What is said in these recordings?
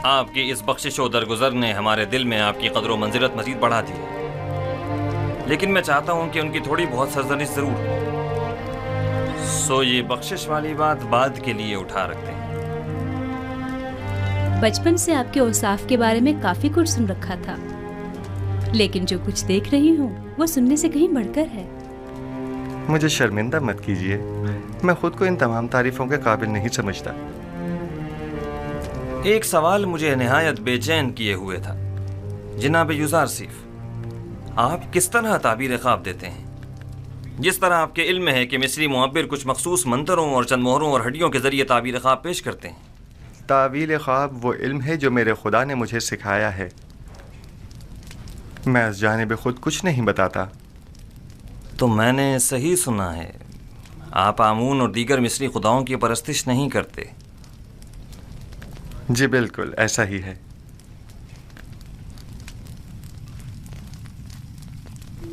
آپ کی اس بخشش و درگزر نے ہمارے دل میں آپ کی قدر و منزلت مزید بڑھا دی ہے، لیکن میں چاہتا ہوں کہ ان کی تھوڑی بہت سرزنش ضرور ہو، سو یہ بخشش والی بات بعد کے لیے اٹھا رکھتے ہیں۔ بچپن سے آپ کے اوصاف کے بارے میں کافی کچھ سن رکھا تھا، لیکن جو کچھ دیکھ رہی ہوں وہ سننے سے کہیں بڑھ کر ہے۔ مجھے شرمندہ مت کیجیے، میں خود کو ان تمام تعریفوں کے قابل نہیں سمجھتا۔ ایک سوال مجھے نہایت بے چین کیے ہوئے تھا جناب یوزارسیف، آپ کس طرح تعبیر خواب دیتے ہیں؟ جس طرح آپ کے علم ہے کہ مصری معبر کچھ مخصوص منتروں اور چند مہروں اور ہڈیوں کے ذریعے تعبیر خواب پیش کرتے ہیں۔ تعویل خواب وہ علم ہے جو میرے خدا نے مجھے سکھایا ہے، میں اس جانب خود کچھ نہیں بتاتا۔ تو میں نے صحیح سنا ہے، آپ آمون اور دیگر مصری خداؤں کی پرستش نہیں کرتے؟ جی بالکل ایسا ہی ہے۔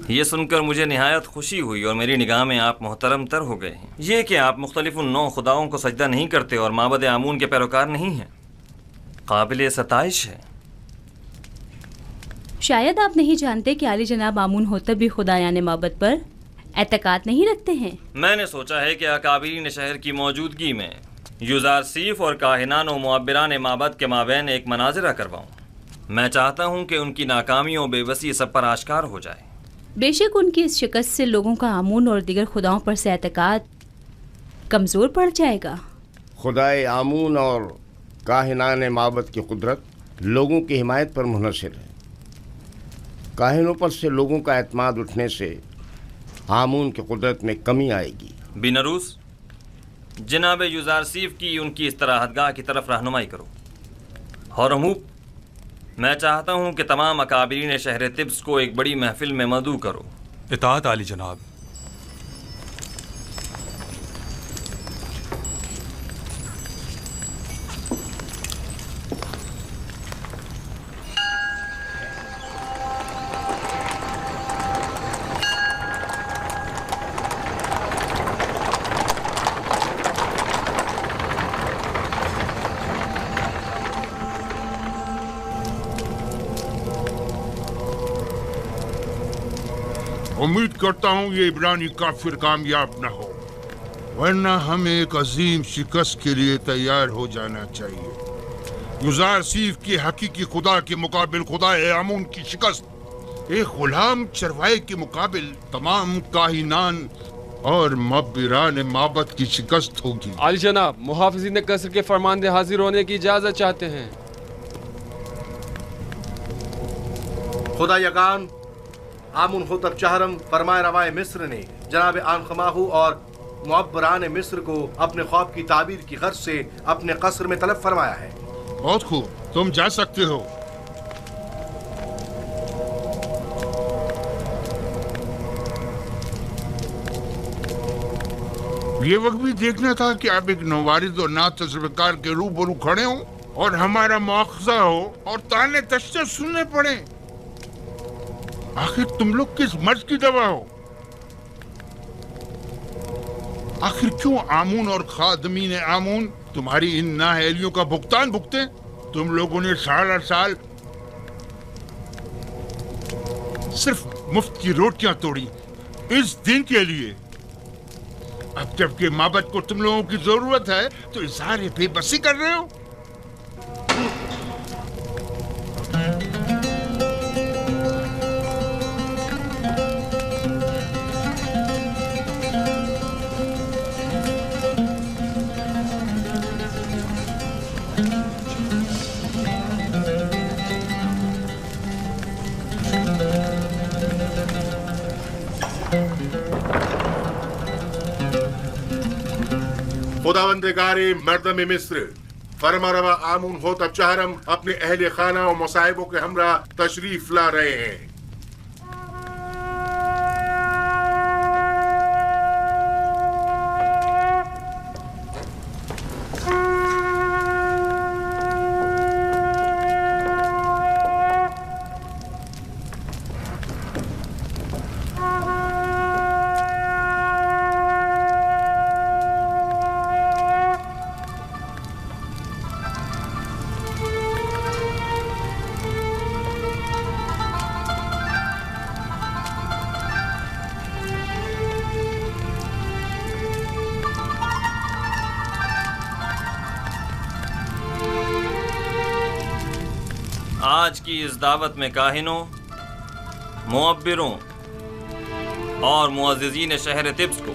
یہ سن کر مجھے نہایت خوشی ہوئی اور میری نگاہ میں آپ محترم تر ہو گئے ہیں۔ یہ کہ آپ مختلف نو خداؤں کو سجدہ نہیں کرتے اور معبد آمون کے پیروکار نہیں ہیں، قابل ستائش ہے۔ شاید آپ نہیں جانتے کہ عالی جناب آمون ہوتب بھی خدایان معبد پر اعتقاد نہیں رکھتے ہیں۔ میں نے سوچا ہے کہ اکابرین شہر کی موجودگی میں یوزارسیف اور کاہنان و معبران معبد کے مابین ایک مناظرہ کرواؤں۔ میں چاہتا ہوں کہ ان کی ناکامیوں بے بسی سب پر آشکار ہو جائے۔ بے شک ان کی اس شکست سے لوگوں کا آمون اور دیگر خداؤں پر سے اعتقاد کمزور پڑ جائے گا۔ خدائے آمون اور کاہنان معبد کی قدرت لوگوں کی حمایت پر منحصر ہے۔ کاہنوں پر سے لوگوں کا اعتماد اٹھنے سے آمون کی قدرت میں کمی آئے گی۔ بینروس، جناب یوزارسیف کی ان کی استراحتگاہ کی طرف رہنمائی کرو۔ ہورموپ، میں چاہتا ہوں کہ تمام اکابرین شہر طبس کو ایک بڑی محفل میں مدعو کرو۔ اطاعت عالی جناب۔ امید کرتا ہوں یہ عبرانی کافر کامیاب نہ ہو، ورنہ ہمیں ایک عظیم شکست کے لیے تیار ہو جانا چاہیے۔ یوزارسیف کی حقیقی خدا کے مقابل خدا آمون کی شکست ایک غلام چروائے کے مقابل تمام کاہنان اور معبران معبد کی شکست ہوگی۔ عالی جناب، محافظین قصر کے فرماندے حاضر ہونے کی اجازت چاہتے ہیں۔ خدا یگان آمون ہوتب چہرم فرمائے روائے مصر نے جناب آنخماہو اور معبران مصر کو اپنے خواب کی تعبیر کی غرض سے اپنے قصر میں طلب فرمایا ہے۔ بہت خوب، تم جا سکتے ہو۔ یہ وقت بھی دیکھنا تھا کہ آپ ایک نوارد اور نا تجربہ کار کے روبرو کھڑے ہوں اور ہمارا مواخذہ ہو اور تانے تشنے سننے پڑے۔ آخر تم لوگ کس مرض کی دوا ہو؟ آخر کیوں آمون اور خادمین آمون تمہاری ان نااہلیوں کا بھگتان بھگتے؟ تم لوگوں نے سال ہر سال صرف مفت کی روٹیاں توڑی اس دن کے لیے۔ اب جب کہ معبد کو تم لوگوں کی ضرورت ہے تو اظہار بے بسی کر رہے ہو۔ خداوندگار مردم مصر، فرما روا آمون ہوتب چہرم اپنے اہل خانہ و مصائبوں کے ہمراہ تشریف لا رہے ہیں۔ آج کی اس دعوت میں کاہنوں، معبروں اور معززین شہر طبس کو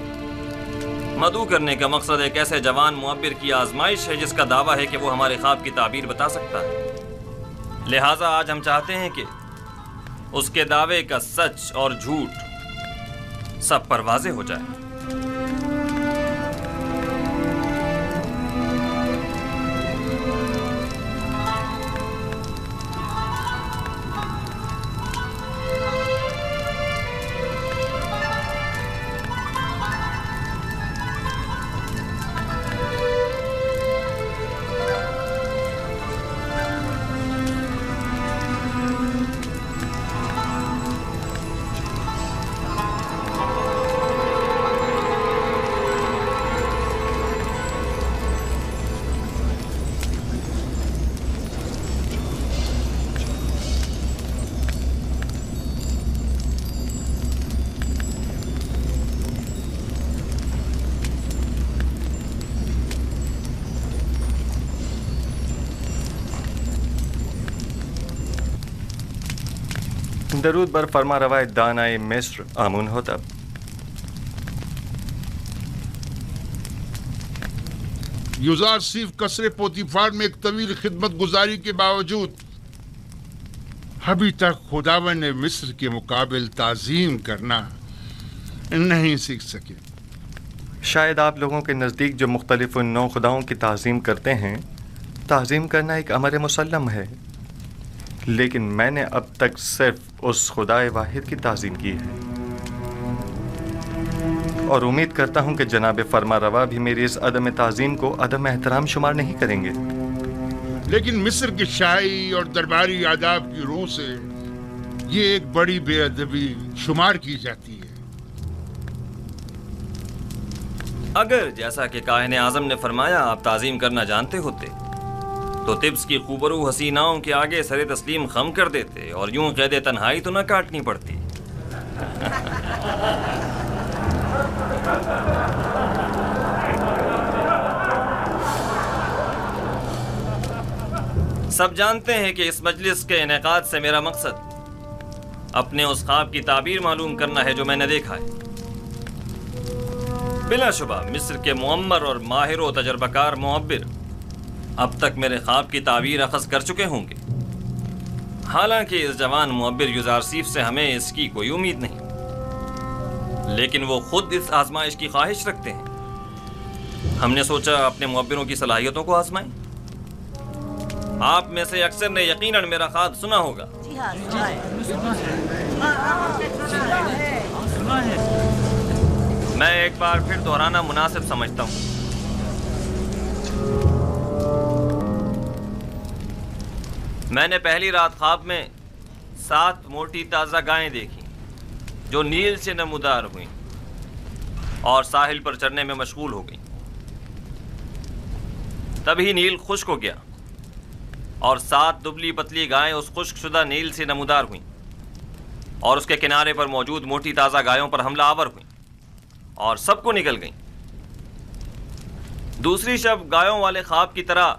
مدعو کرنے کا مقصد ایک ایسے جوان معبر کی آزمائش ہے جس کا دعویٰ ہے کہ وہ ہمارے خواب کی تعبیر بتا سکتا ہے۔ لہٰذا آج ہم چاہتے ہیں کہ اس کے دعوے کا سچ اور جھوٹ سب پر واضح ہو جائے۔ درود بر فرما روای دانای مصر آمون ہوتب۔ یوزارسیف قصر پوتیفار میں ایک طویل خدمت گزاری کے باوجود ابھی تک خداوند مصر کے مقابل تعظیم کرنا نہیں سیکھ سکے۔ شاید آپ لوگوں کے نزدیک جو مختلف نو خداؤں کی تعظیم کرتے ہیں، تعظیم کرنا ایک امر مسلم ہے، لیکن میں نے اب تک صرف اس خدائے واحد کی تعظیم کی ہے، اور امید کرتا ہوں کہ جناب فرما روا بھی میری اس عدم تعظیم کو عدم احترام شمار نہیں کریں گے۔ لیکن مصر کی شاہی اور درباری آداب کی روح سے یہ ایک بڑی بے ادبی شمار کی جاتی ہے۔ اگر جیسا کہ کاہن اعظم نے فرمایا آپ تعظیم کرنا جانتے ہوتے تو طبس کی خوبرو حسیناؤں کے آگے سر تسلیم خم کر دیتے اور یوں قید تنہائی تو نہ کاٹنی پڑتی۔ سب جانتے ہیں کہ اس مجلس کے انعقاد سے میرا مقصد اپنے اس خواب کی تعبیر معلوم کرنا ہے جو میں نے دیکھا ہے۔ بلا شبہ مصر کے معمر اور ماہر و تجربہ کار معبر اب تک میرے خواب کی تعبیر اخذ کر چکے ہوں گے، حالانکہ اس جوان معبر یوزارسیف سے ہمیں اس کی کوئی امید نہیں، لیکن وہ خود اس آزمائش کی خواہش رکھتے ہیں۔ ہم نے سوچا اپنے معبروں کی صلاحیتوں کو آزمائیں۔ آپ میں سے اکثر نے یقیناً میرا خواب سنا ہوگا۔ میں ایک بار پھر دہرانا مناسب سمجھتا ہوں۔ میں نے پہلی رات خواب میں 7 موٹی تازہ گائیں دیکھی جو نیل سے نمودار ہوئیں اور ساحل پر چرنے میں مشغول ہو گئیں۔ تبھی نیل خشک ہو گیا اور 7 دبلی پتلی گائیں اس خشک شدہ نیل سے نمودار ہوئیں اور اس کے کنارے پر موجود موٹی تازہ گایوں پر حملہ آور ہوئیں اور سب کو نگل گئیں۔ دوسری شب گایوں والے خواب کی طرح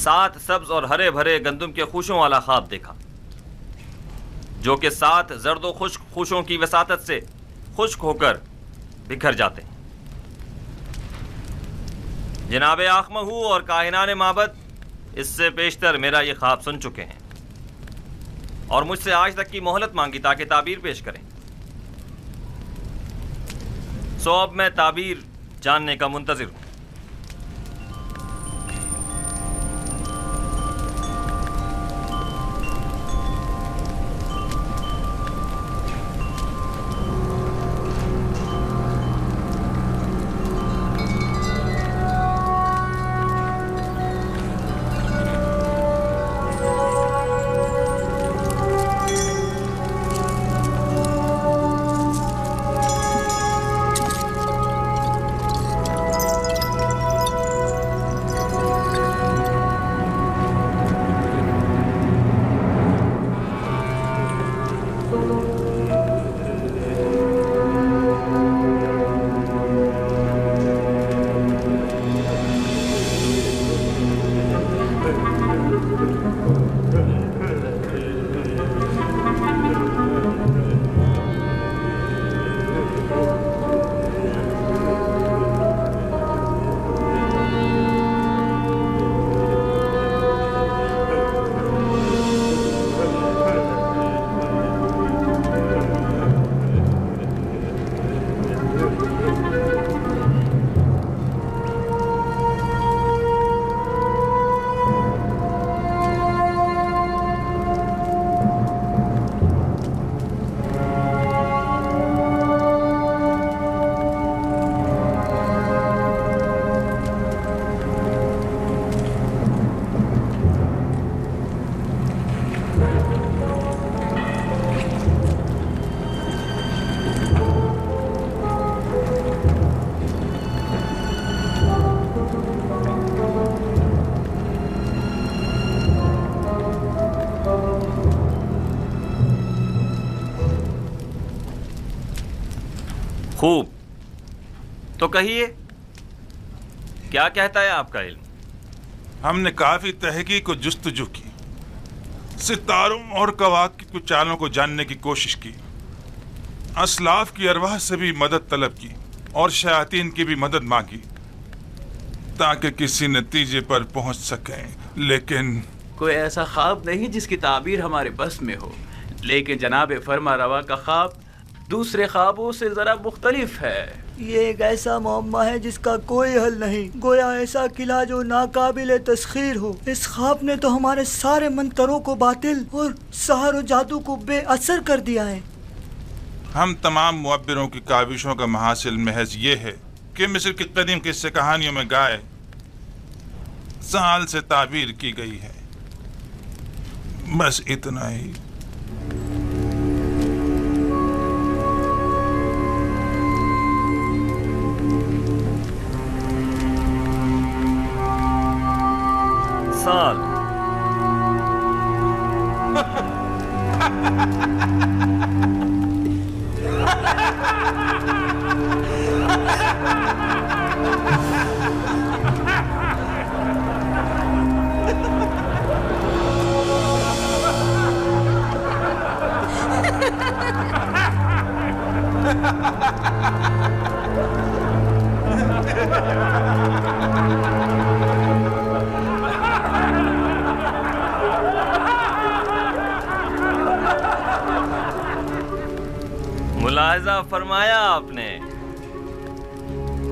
7 سبز اور ہرے بھرے گندم کے خوشوں والا خواب دیکھا جو کہ 7 زرد و خشک خوشوں کی وساطت سے خشک ہو کر بکھر جاتے ہیں۔ جناب آخمہو اور کاہنان معبد اس سے پیشتر میرا یہ خواب سن چکے ہیں اور مجھ سے آج تک کی مہلت مانگی تاکہ تعبیر پیش کریں۔ سو اب میں تعبیر جاننے کا منتظر ہوں۔ خوب، تو کہیے کیا کہتا ہے آپ کا علم؟ ہم نے کافی تحقیق و جستجو کی، ستاروں اور کواکب کی چالوں کو جاننے کی کوشش کی، اسلاف کی ارواح سے بھی مدد طلب کی اور شیاطین کی بھی مدد مانگی تاکہ کسی نتیجے پر پہنچ سکیں، لیکن کوئی ایسا خواب نہیں جس کی تعبیر ہمارے بس میں ہو، لیکن جناب فرما روا کا خواب دوسرے خوابوں سے ذرا مختلف ہے۔ یہ ایک ایسا معمہ ہے جس کا کوئی حل نہیں، گویا ایسا قلعہ جو ناقابل تسخیر ہو۔ اس خواب نے تو ہمارے سارے منتروں کو باطل اور سحر و جادو کو بے اثر کر دیا ہے۔ ہم تمام معبروں کی کاوشوں کا محاصل محض یہ ہے کہ مصر کی قدیم قصے کہانیوں میں گائے سال سے تعبیر کی گئی ہے، بس اتنا ہی۔ سال ملاحظہ فرمایا آپ نے،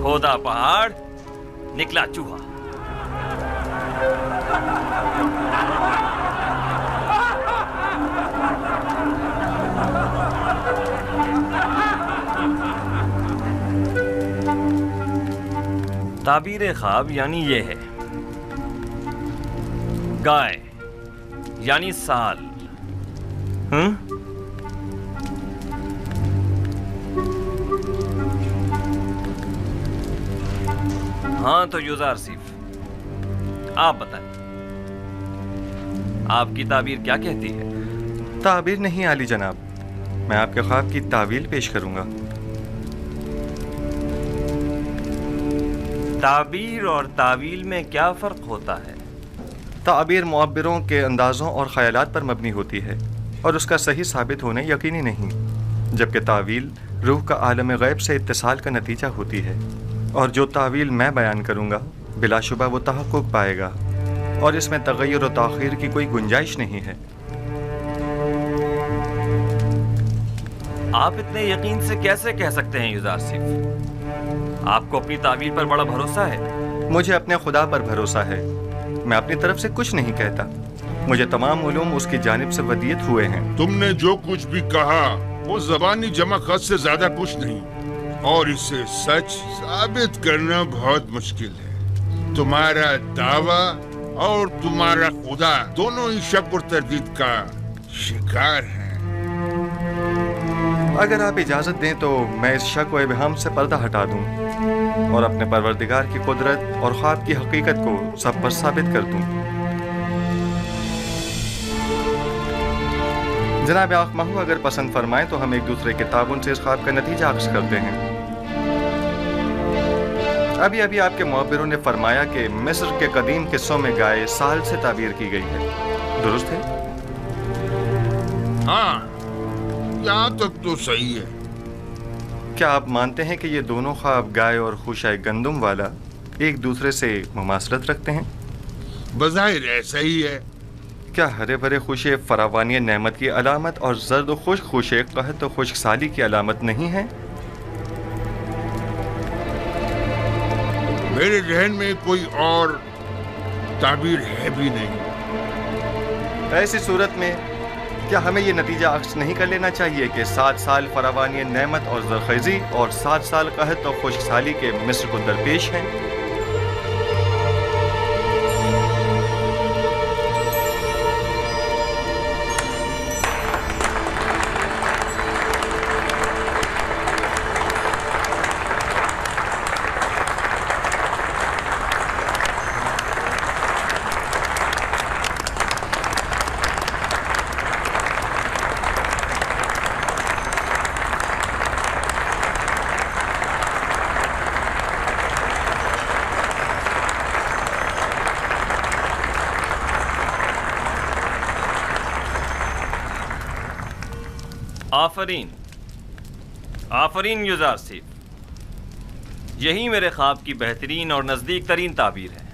کھودا پہاڑ نکلا چوہا۔ تعبیر خواب یعنی یہ ہے، گائے یعنی سال۔ ہاں تو یوزار سیف، آپ بتائیں آپ کی تعبیر کیا کہتی ہے؟ تعبیر نہیں عالی جناب، میں آپ کے خواب کی تعویل پیش کروں گا۔ تعبیر اور تعویل میں کیا فرق ہوتا ہے؟ تعبیر معبروں کے اندازوں اور خیالات پر مبنی ہوتی ہے اور اس کا صحیح ثابت ہونا یقینی نہیں، جبکہ تعویل روح کا عالم غیب سے اتصال کا نتیجہ ہوتی ہے، اور جو تعویل میں بیان کروں گا بلا شبہ وہ تحقق پائے گا، اور اس میں تغیر و تاخیر کی کوئی گنجائش نہیں ہے۔ آپ اتنے یقین سے کیسے کہہ سکتے ہیں یوزار سیف؟ آپ کو اپنی تعبیر پر بڑا بھروسہ ہے؟ مجھے اپنے خدا پر بھروسہ ہے، میں اپنی طرف سے کچھ نہیں کہتا، مجھے تمام علوم اس کی جانب سے ودیت ہوئے ہیں۔ تم نے جو کچھ بھی کہا وہ زبانی جمع خط سے زیادہ کچھ نہیں، اور اسے سچ ثابت کرنا بہت مشکل ہے۔ تمہارا دعویٰ اور تمہارا خدا دونوں ہی شک اور تردید کا شکار ہیں۔ اگر آپ اجازت دیں تو میں اس شک و ابہام سے پردہ ہٹا دوں اور اپنے پروردگار کی قدرت اور خواب کی حقیقت کو سب پر ثابت کر دوں۔ جناب آنکھ ماہو اگر پسند فرمائیں تو ہم ایک دوسرے کے تعاون سے اس خواب کا نتیجہ عکس کرتے ہیں۔ ابھی آپ کے معبروں نے فرمایا کہ مصر کے قدیم قصوں میں گائے سال سے تعبیر کی گئی ہے، درست ہے؟ ہاں، یہاں تک تو صحیح ہے۔ کیا آپ مانتے ہیں کہ یہ دونوں خواب گائے اور خوشۂ گندم والا ایک دوسرے سے مماثلت رکھتے ہیں؟ بظاہر ایسا ہی ہے۔ کیا ہرے بھرے خوشے فراوانی نعمت کی علامت اور زرد و خشک خوشے قحط و خشک سالی کی علامت نہیں ہے؟ میرے ذہن میں کوئی اور تعبیر ہے بھی نہیں۔ ایسی صورت میں کیا ہمیں یہ نتیجہ عکس نہیں کر لینا چاہیے کہ 7 سال فراوانی نعمت اور زرخیزی اور 7 سال قحط و خشک سالی کے مصر کو درپیش ہیں؟ آفرین آفرین یزار سیف، یہی میرے خواب کی بہترین اور نزدیک ترین تعبیر ہے۔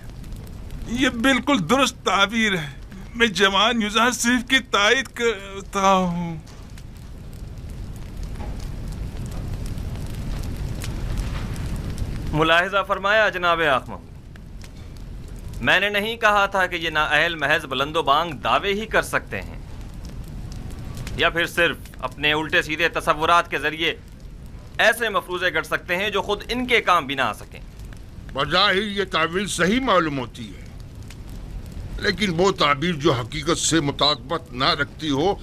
یہ بالکل درست تعبیر ہے، میں جوان یزار سیف کی تائید کرتا ہوں۔ ملاحظہ فرمایا جناب آخمہ، میں نے نہیں کہا تھا کہ یہ نااہل محض بلند و بانگ دعوے ہی کر سکتے ہیں یا پھر صرف اپنے الٹے سیدھے تصورات کے ذریعے ایسے مفروضے گڑھ سکتے ہیں جو خود ان کے کام بھی نہ آ سکیں۔ بظاہر یہ تعبیر صحیح معلوم ہوتی ہے، لیکن وہ تعبیر جو حقیقت سے مطابقت نہ رکھتی ہو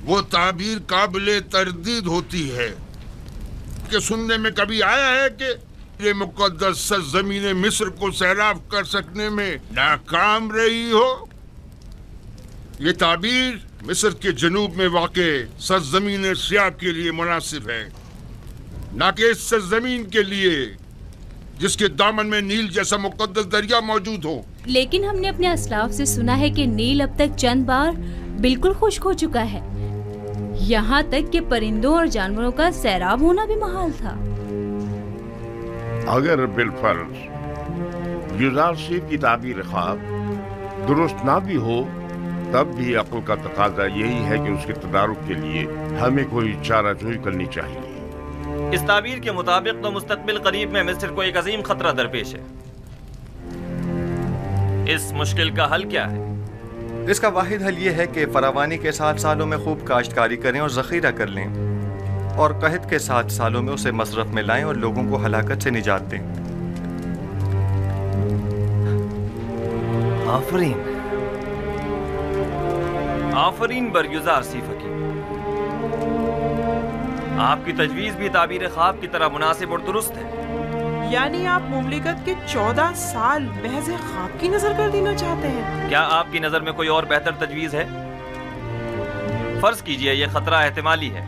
وہ تعبیر قابل تردید ہوتی ہے۔ کہ سننے میں کبھی آیا ہے کہ یہ مقدس سرزمین مصر کو سیراب کر سکنے میں ناکام رہی ہو؟ یہ تعبیر مصر کے جنوب میں واقع سرزمین سیاب کے لیے مناسب ہے، نہ کہ اس سرزمین کے لیے جس کے دامن میں نیل جیسا مقدس دریا موجود ہو۔ لیکن ہم نے اپنے اسلاف سے سنا ہے کہ نیل اب تک چند بار بالکل خشک ہو چکا ہے، یہاں تک کہ پرندوں اور جانوروں کا سیراب ہونا بھی محال تھا۔ اگر بالفرض یزار سیف کی تعبیر خواب درست نہ بھی ہو، تب بھی عقل کا تقاضا یہی ہے کہ اس کے تدارک کے لیے ہمیں کوئی چارہ جوئی کرنی چاہیے۔ اس تعبیر کے مطابق تو مستقبل قریب میں مصر کو ایک عظیم خطرہ درپیش ہے۔ اس مشکل کا حل کیا ہے؟ اس کا واحد حل یہ ہے کہ فراوانی کے 7 سالوں میں خوب کاشتکاری کریں اور ذخیرہ کر لیں، اور قحط کے 7 سالوں میں اسے مصرف میں لائیں اور لوگوں کو ہلاکت سے نجات دیں۔ آفرین آفرین بر یزار سیف حکیم، آپ کی تجویز بھی تعبیر خواب کی طرح مناسب اور درست ہے۔ یعنی آپ مملکت کے 14 سال محض خواب کی نظر کر دینا چاہتے ہیں؟ کیا آپ کی نظر میں کوئی اور بہتر تجویز ہے؟ فرض کیجئے یہ خطرہ احتمالی ہے،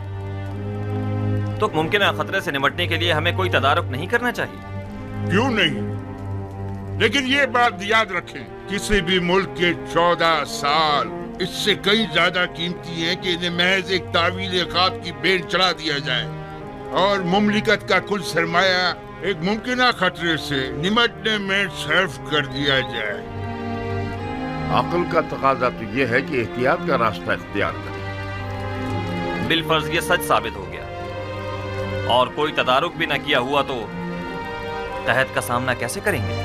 تو ممکنہ خطرے سے نمٹنے کے لیے ہمیں کوئی تدارک نہیں کرنا چاہیے؟ کیوں نہیں؟ لیکن یہ بات یاد رکھیں، کسی بھی ملک کے 14 سال اس سے کئی زیادہ قیمتی ہیں کہ انہیں محض ایک تعویل خواب کی بین چڑھا دیا جائے اور مملکت کا کل سرمایہ ایک ممکنہ خطرے سے نمٹنے میں صرف کر دیا جائے۔ عقل کا تقاضا تو یہ ہے کہ احتیاط کا راستہ اختیار کریں۔ بالفرض یہ سچ ثابت ہو گیا اور کوئی تدارک بھی نہ کیا ہوا تو قحط کا سامنا کیسے کریں گے؟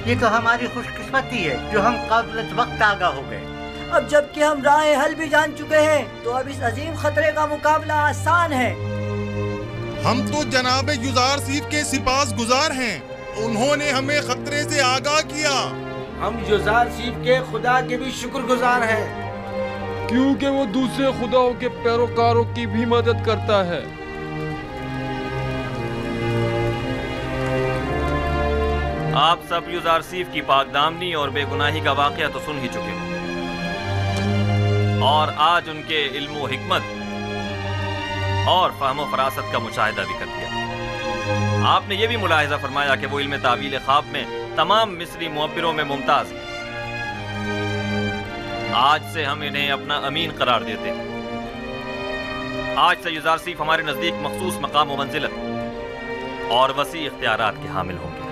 یہ تو ہماری خوش قسمتی ہے جو ہم قبل وقت آگاہ ہو گئے۔ اب جب کہ ہم راہ حل بھی جان چکے ہیں تو اب اس عظیم خطرے کا مقابلہ آسان ہے۔ ہم تو جناب یزار سیف کے سپاس گزار ہیں، انہوں نے ہمیں خطرے سے آگاہ کیا۔ ہم یزار سیف کے خدا کے بھی شکر گزار ہیں، کیونکہ وہ دوسرے خداؤں کے پیروکاروں کی بھی مدد کرتا ہے۔ آپ سب یزار سیف کی پاک دامنی اور بے گناہی کا واقعہ تو سن ہی چکے ہو، اور آج ان کے علم و حکمت اور فہم و فراست کا مشاہدہ بھی کر دیا۔ آپ نے یہ بھی ملاحظہ فرمایا کہ وہ علم تعویل خواب میں تمام مصری معبروں میں ممتاز ہیں۔ آج سے ہم انہیں اپنا امین قرار دیتے ہیں۔ آج سے یزار سیف ہمارے نزدیک مخصوص مقام و منزلت اور وسیع اختیارات کے حامل ہوں گے۔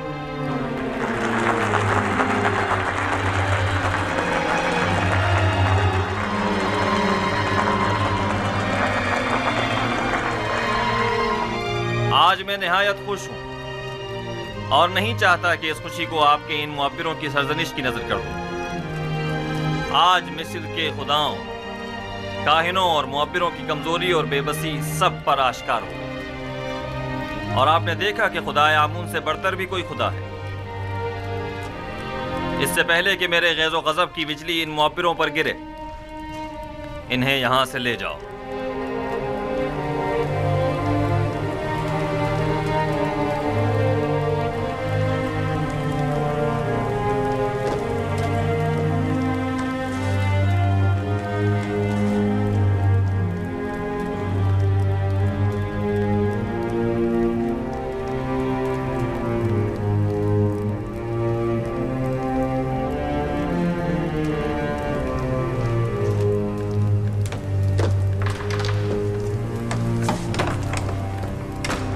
آج میں نہایت خوش ہوں اور نہیں چاہتا کہ اس خوشی کو آپ کے ان معبروں کی سرزنش کی نظر کر دوں۔ آج مصر کے خداؤں، کاہنوں اور معبروں کی کمزوری اور بے بسی سب پر آشکار ہو گئی، اور آپ نے دیکھا کہ خدائے آمون سے بڑھتر بھی کوئی خدا ہے۔ اس سے پہلے کہ میرے غیظ و غضب کی بجلی ان معبروں پر گرے، انہیں یہاں سے لے جاؤ۔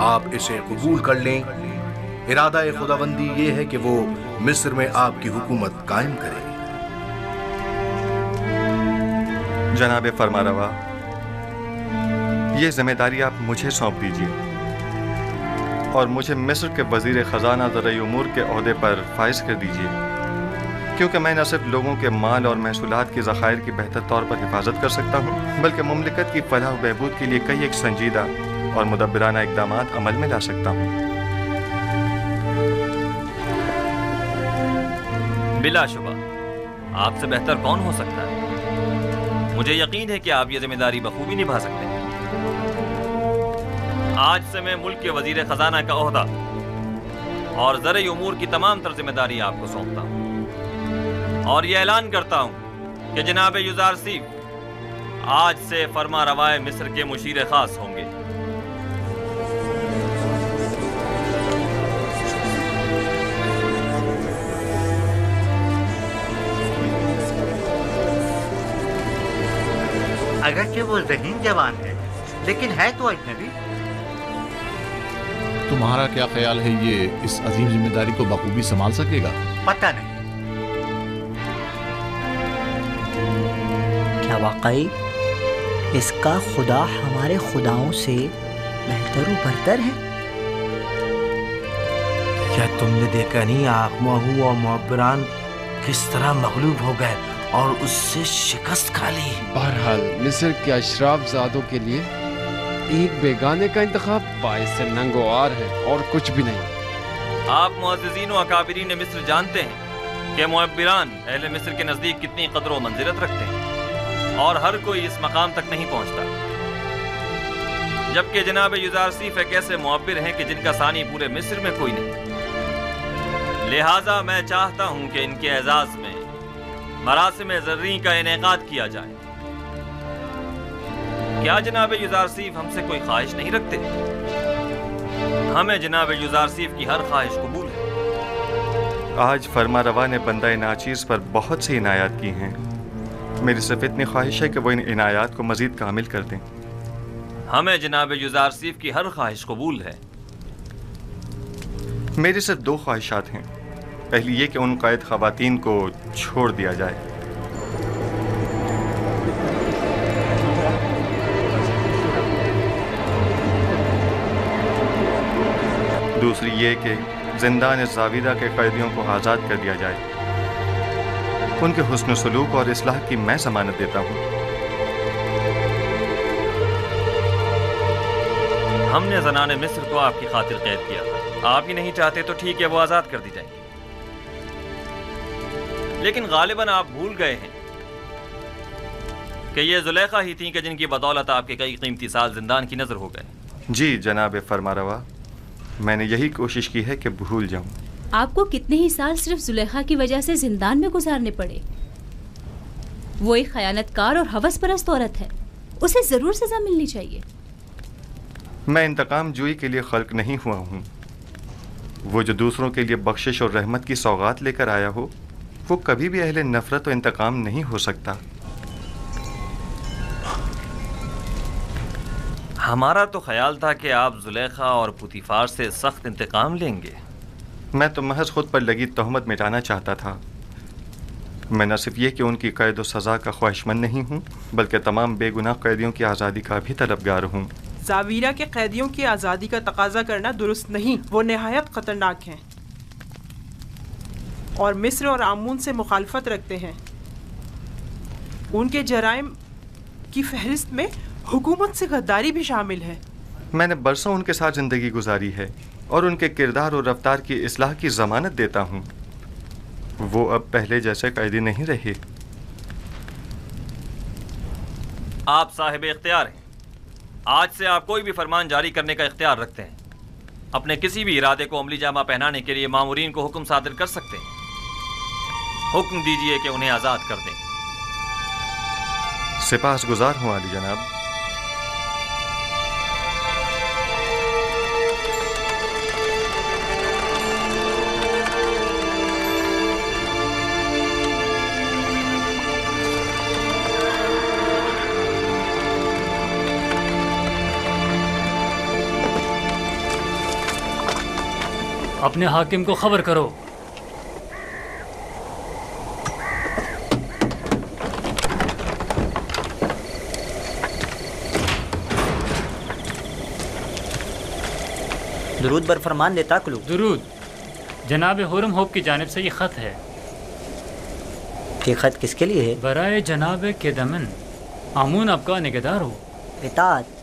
آپ اسے قبول کر لیں۔ ارادہ خداوندی یہ ہے کہ وہ مصر میں آپ کی حکومت قائم کرے۔ جناب فرمانروا، یہ ذمہ داری آپ مجھے سونپ دیجیے اور مجھے مصر کے وزیر خزانہ زرعی امور کے عہدے پر فائز کر دیجیے، کیونکہ میں نہ صرف لوگوں کے مال اور محصولات کے ذخائر کی بہتر طور پر حفاظت کر سکتا ہوں، بلکہ مملکت کی فلاح و بہبود کے لیے کئی ایک سنجیدہ اور مدبرانہ اقدامات عمل میں لا سکتا ہوں۔ بلا شبہ آپ سے بہتر کون ہو سکتا ہے؟ مجھے یقین ہے کہ آپ یہ ذمہ داری بخوبی نبھا سکتے ہیں۔ آج سے میں ملک کے وزیر خزانہ کا عہدہ اور زرعی امور کی تمام تر ذمہ داری آپ کو سونپتا ہوں، اور یہ اعلان کرتا ہوں کہ جناب یوزارسیف آج سے فرما روائے مصر کے مشیر خاص ہوں گے۔ اگرچہ وہ ذہین جوان ہے لیکن ہے تو اجنبی۔ تمہارا کیا خیال ہے یہ اس عظیم ذمہ داری کو بخوبی سنبھال سکے گا؟ پتہ نہیں۔ کیا واقعی اس کا خدا ہمارے خداؤں سے بہتر و برتر ہے؟ کیا تم نے دیکھا نہیں آخماہو اور معبران کس طرح مغلوب ہو گئے اور اس سے شکست کھا لی؟ بہرحال مصر کے اشراف زادوں کے لیے ایک بیگانے کا انتخاب باعث ننگ و عار ہے اور کچھ بھی نہیں۔ آپ معززین و اکابرین مصر جانتے ہیں کہ معبران اہل مصر کے نزدیک کتنی قدر و منزلت رکھتے ہیں، اور ہر کوئی اس مقام تک نہیں پہنچتا، جبکہ جناب یوزارسیف ایک ایسے معبر ہیں کہ جن کا ثانی پورے مصر میں کوئی نہیں۔ لہٰذا میں چاہتا ہوں کہ ان کے اعزاز میں مراسم زرعی کا انعقاد کیا جائے۔ کیا جناب یوزارسیف ہم سے کوئی خواہش نہیں رکھتے؟ ہمیں جناب یوزارسیف کی ہر خواہش قبول ہے۔ آج فرما روا نے بندہ ناچیز پر بہت سی عنایات کی ہیں، میری صرف اتنی خواہش ہے کہ وہ ان عنایات کو مزید کامل کر دیں۔ ہمیں جناب یوزارسیف کی ہر خواہش قبول ہے۔ میری صرف دو خواہشات ہیں۔ پہلی یہ کہ ان قائد خواتین کو چھوڑ دیا جائے، دوسری یہ کہ زندان زاویدہ کے قیدیوں کو آزاد کر دیا جائے۔ ان کے حسن سلوک اور اصلاح کی میں ضمانت دیتا ہوں۔ ہم نے زنان مصر کو آپ کی خاطر قید کیا تھا، آپ ہی نہیں چاہتے تو ٹھیک ہے، وہ آزاد کر دی جائیں گی، لیکن غالباً آپ بھول گئے ہیں کہ یہ زلیخا ہی تھیں کہ جن کی بدولت آپ کے کئی قیمتی سال زندان کی نظر ہو گئے۔ جی جناب فرمانروا، میں نے یہی کوشش کی ہے کہ بھول جاؤں۔ آپ کو کتنے ہی سال صرف زلیخا کی وجہ سے زندان میں گزارنے پڑے؟ وہ ایک خیانت کار اور ہوس پرست عورت ہے، اسے ضرور سزا ملنی چاہیے۔ میں انتقام جوئی کے لیے خلق نہیں ہوا ہوں۔ وہ جو دوسروں کے لیے بخشش اور رحمت کی سوغات لے کر آیا ہو، وہ کبھی بھی اہل نفرت و انتقام نہیں ہو سکتا۔ ہمارا تو خیال تھا کہ آپ زلیخا اور پوتیفار سے سخت انتقام لیں گے۔ میں تو محض خود پر لگی تہمت مٹانا چاہتا تھا۔ میں نہ صرف یہ کہ ان کی قید و سزا کا خواہشمند نہیں ہوں، بلکہ تمام بے گناہ قیدیوں کی آزادی کا بھی طلبگار ہوں۔ زاویرہ کے قیدیوں کی آزادی کا تقاضا کرنا درست نہیں، وہ نہایت خطرناک ہیں اور مصر اور آمون سے مخالفت رکھتے ہیں۔ ان کے جرائم کی فہرست میں حکومت سے غداری بھی شامل ہے۔ میں نے برسوں ان کے ساتھ زندگی گزاری ہے اور ان کے کردار اور رفتار کی اصلاح کی ضمانت دیتا ہوں۔ وہ اب پہلے جیسے قیدی نہیں رہے۔ آپ صاحب اختیار ہیں، آج سے آپ کوئی بھی فرمان جاری کرنے کا اختیار رکھتے ہیں۔ اپنے کسی بھی ارادے کو عملی جامہ پہنانے کے لیے مامورین کو حکم صادر کر سکتے ہیں۔ حکم دیجئے کہ انہیں آزاد کر دیں۔ سپاس گزار ہوں عالی جناب۔ اپنے حاکم کو خبر کرو۔ درود بر فرمان دیتا کلو۔ درود۔ جناب ہورم ہوپ کی جانب سے یہ خط ہے۔ یہ خط کس کے لیے ہے؟ برائے جناب کیدمن، آمون آپ کا نگہدار ہو۔ اطاعت